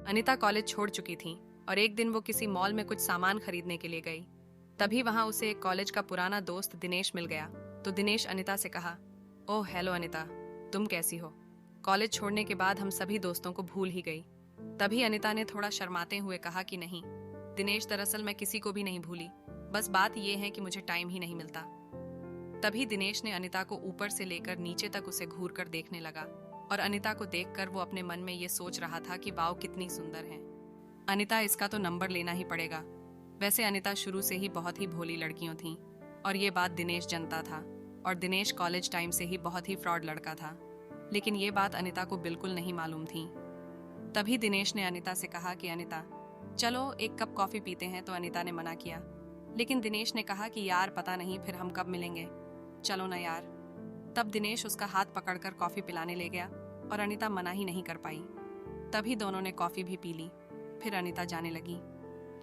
Anita college छोड़ चुकी थी और एक दिन वो किसी मॉल में कुछ सामान खरीदने के लिए गई। तभी वहां उसे एक कॉलेज का पुराना दोस्त दिनेश मिल गया। तो दिनेश अनिता से कहा, ओह हेलो अनिता, तुम कैसी हो? कॉलेज छोड़ने के बाद हम सभी दोस्तों को भूल ही गई। तभी अनिता ने थोड़ा शर्माते हुए कहा कि नहीं दिनेश, दरअसल मैं किसी को भी नहीं भूली, बस बात यह है कि मुझे टाइम ही नहीं मिलता। तभी दिनेश ने अनिता को ऊपर से लेकर नीचे तक उसे घूर कर देखने लगा और अनिता को देखकर वो अपने मन में ये सोच रहा था कि वाओ कितनी सुंदर है अनिता, इसका तो नंबर लेना ही पड़ेगा। वैसे अनिता शुरू से ही बहुत ही भोली लड़कियों थी और ये बात दिनेश जानता था। और दिनेश कॉलेज टाइम से ही बहुत ही फ्रॉड लड़का था, लेकिन ये बात अनिता को बिल्कुल नहीं मालूम थी। तभी दिनेश ने अनिता से कहा कि अनिता चलो एक कप कॉफी पीते हैं। तो अनिता ने मना किया, लेकिन दिनेश ने कहा कि यार पता नहीं फिर हम कब मिलेंगे, चलो ना यार। तब दिनेश उसका हाथ पकड़कर कॉफी पिलाने ले गया और अनिता मना ही नहीं कर पाई। तभी दोनों ने कॉफी भी पी ली। फिर अनिता जाने लगी,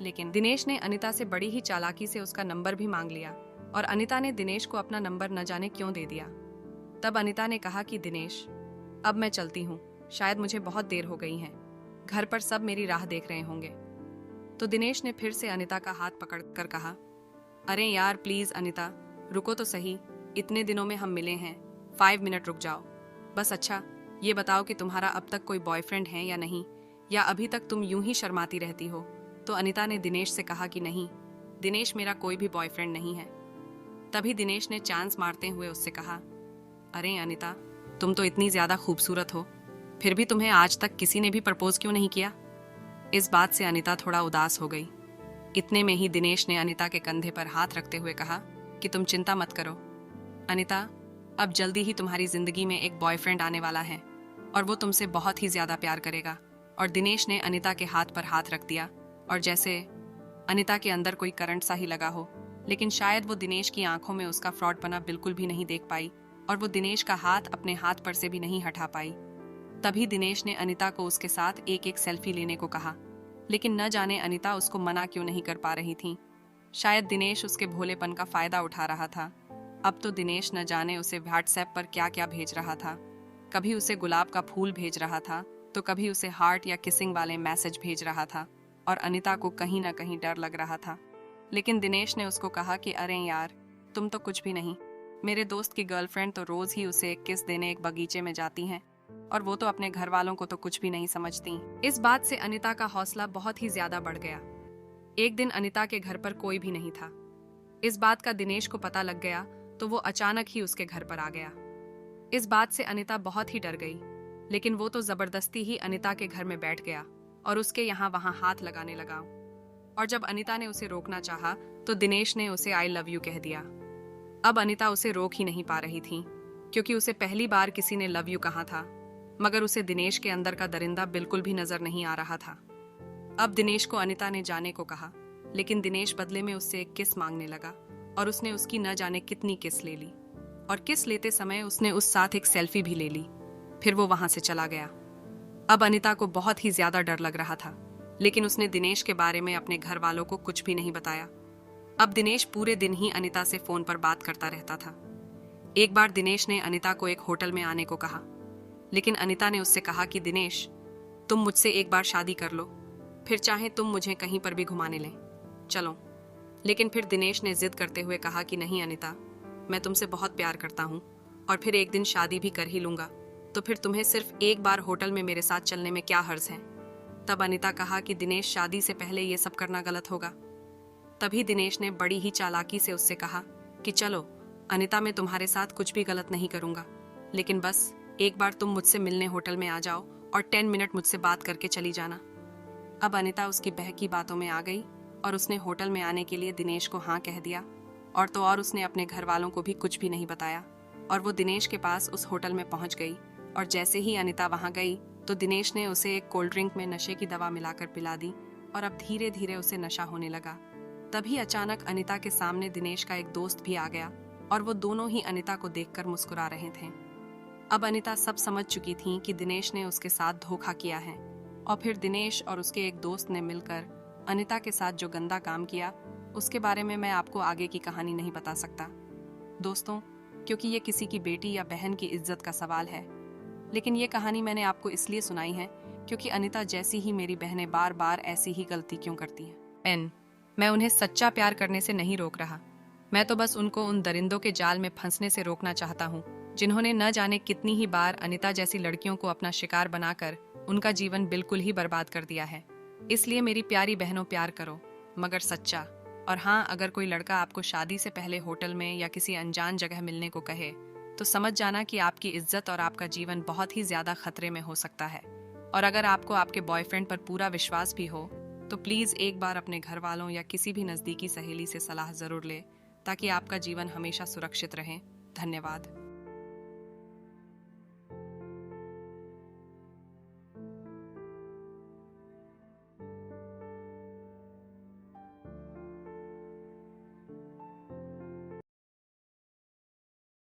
लेकिन दिनेश ने अनिता से बड़ी ही चालाकी से उसका नंबर भी मांग लिया और अनिता ने दिनेश को अपना नंबर न जाने क्यों दे दिया। तब अनिता ने कहा कि दिनेश अब मैं चलती हूँ, शायद मुझे बहुत देर हो गई है, घर पर सब मेरी राह देख रहे होंगे। तो दिनेश ने फिर से अनिता का हाथ पकड़कर कहा, अरे यार प्लीज अनिता रुको तो सही, इतने दिनों में हम मिले हैं, 5 मिनट रुक जाओ बस। अच्छा ये बताओ कि तुम्हारा अब तक कोई बॉयफ्रेंड है या नहीं, या अभी तक तुम यूं ही शर्माती रहती हो? तो अनिता ने दिनेश से कहा कि नहीं दिनेश, मेरा कोई भी बॉयफ्रेंड नहीं है। तभी दिनेश ने चांस मारते हुए उससे कहा, अरे अनिता तुम तो इतनी ज्यादा खूबसूरत हो, फिर भी तुम्हें आज तक किसी ने भी प्रपोज क्यों नहीं किया? इस बात से अनिता थोड़ा उदास हो गई। इतने में ही दिनेश ने अनिता के कंधे पर हाथ रखते हुए कहा कि तुम चिंता मत करो अनिता, अब जल्दी ही तुम्हारी जिंदगी में एक बॉयफ्रेंड आने वाला है और वो तुमसे बहुत ही ज्यादा प्यार करेगा। और दिनेश ने अनिता के हाथ पर हाथ रख दिया और जैसे अनिता के अंदर कोई करंट सा ही लगा हो, लेकिन शायद वो दिनेश की आंखों में उसका फ्रॉडपना बिल्कुल भी नहीं देख पाई और वो दिनेश का हाथ अपने हाथ पर से भी नहीं हटा पाई। तभी दिनेश ने अनिता को उसके साथ एक एक सेल्फी लेने को कहा, लेकिन न जाने अनिता उसको मना क्यों नहीं कर पा रही थी। शायद दिनेश उसके भोलेपन का फायदा उठा रहा था। अब तो दिनेश न जाने उसे व्हाट्सएप पर क्या क्या भेज रहा था। कभी उसे गुलाब का फूल भेज रहा था, तो कभी उसे हार्ट या किसिंग वाले मैसेज भेज रहा था और अनिता को कहीं ना कहीं डर लग रहा था। लेकिन दिनेश ने उसको कहा कि अरे यार तुम तो कुछ भी नहीं, मेरे दोस्त की गर्लफ्रेंड तो रोज ही उसे एक किस देने एक बगीचे में जाती हैं और वो तो अपने घर वालों को तो कुछ भी नहीं समझती। इस बात से अनिता का हौसला बहुत ही ज्यादा बढ़ गया। एक दिन अनिता के घर पर कोई भी नहीं था। इस बात का दिनेश को पता लग गया तो वो अचानक ही उसके घर पर आ गया। इस बात से अनिता बहुत ही डर गई, लेकिन वो तो जबरदस्ती ही अनिता के घर में बैठ गया और उसके यहाँ वहां हाथ लगाने लगा। और जब अनिता ने उसे रोकना चाहा तो दिनेश ने उसे आई लव यू कह दिया। अब अनिता उसे रोक ही नहीं पा रही थी, क्योंकि उसे पहली बार किसी ने लव यू कहा था, मगर उसे दिनेश के अंदर का दरिंदा बिल्कुल भी नजर नहीं आ रहा था। अब दिनेश को अनिता ने जाने को कहा, लेकिन दिनेश बदले में उससे एक किस मांगने लगा और उसने उसकी न जाने कितनी किस ले ली और किस लेते समय उसने उस साथ एक सेल्फी भी ले ली। फिर वो वहां से चला गया। अब अनिता को बहुत ही ज्यादा डर लग रहा था, लेकिन उसने दिनेश के बारे में अपने घर वालों को कुछ भी नहीं बताया। अब दिनेश पूरे दिन ही अनिता से फोन पर बात करता रहता था। एक बार दिनेश ने अनिता को एक होटल में आने को कहा, लेकिन अनिता ने उससे कहा कि दिनेश तुम मुझसे एक बार शादी कर लो, फिर चाहे तुम मुझे कहीं पर भी घुमाने लें, चलो। लेकिन फिर दिनेश ने जिद करते हुए कहा कि नहीं अनिता, मैं तुमसे बहुत प्यार करता हूँ और फिर एक दिन शादी भी कर ही लूंगा, तो फिर तुम्हें सिर्फ एक बार होटल में मेरे साथ चलने में क्या हर्ज है? तब अनिता कहा कि दिनेश शादी से पहले ये सब करना गलत होगा। तभी दिनेश ने बड़ी ही चालाकी से उससे कहा कि चलो अनिता, मैं तुम्हारे साथ कुछ भी गलत नहीं करूंगा, लेकिन बस एक बार तुम मुझसे मिलने होटल में आ जाओ और 10 मिनट मुझसे बात करके चली जाना। अब अनिता उसकी बहकी बातों में आ गई और उसने होटल में आने के लिए दिनेश को हाँ कह दिया। और तो और उसने अपने घर वालों को भी कुछ भी नहीं बताया और वो दिनेश के पास उस होटल में पहुंच गई। और जैसे ही अनिता वहां गई तो दिनेश ने उसे एक कोल्ड ड्रिंक में नशे की दवा मिलाकर पिला दी और अब धीरे धीरे उसे नशा होने लगा। तभी अचानक अनिता के सामने दिनेश का एक दोस्त भी आ गया और वो दोनों ही अनिता को देखकर मुस्कुरा रहे थे। अब अनिता सब समझ चुकी थी कि दिनेश ने उसके साथ धोखा किया है और फिर दिनेश और उसके एक दोस्त ने मिलकर अनिता के साथ जो गंदा काम किया उसके बारे में मैं आपको आगे की कहानी नहीं बता सकता दोस्तों, क्योंकि ये किसी की बेटी या बहन की इज्जत का सवाल है। लेकिन ये कहानी मैंने आपको इसलिए सुनाई है क्योंकि अनिता जैसी ही मेरी बहनें बार बार ऐसी ही गलती क्यों करती हैं। एन, मैं उन्हें सच्चा प्यार करने से नहीं रोक रहा। मैं तो बस उनको उन दरिंदों के जाल में फंसने से रोकना चाहता हूँ जिन्होंने न जाने कितनी ही बार अनिता जैसी लड़कियों को अपना शिकार बनाकर उनका जीवन बिल्कुल ही बर्बाद कर दिया है। इसलिए मेरी प्यारी बहनों, प्यार करो मगर सच्चा। और हाँ, अगर कोई लड़का आपको शादी से पहले होटल में या किसी अनजान जगह मिलने को कहे तो समझ जाना कि आपकी इज्जत और आपका जीवन बहुत ही ज्यादा खतरे में हो सकता है। और अगर आपको आपके बॉयफ्रेंड पर पूरा विश्वास भी हो तो प्लीज एक बार अपने घर वालों या किसी भी नजदीकी सहेली से सलाह जरूर ले, ताकि आपका जीवन हमेशा सुरक्षित रहे। धन्यवाद।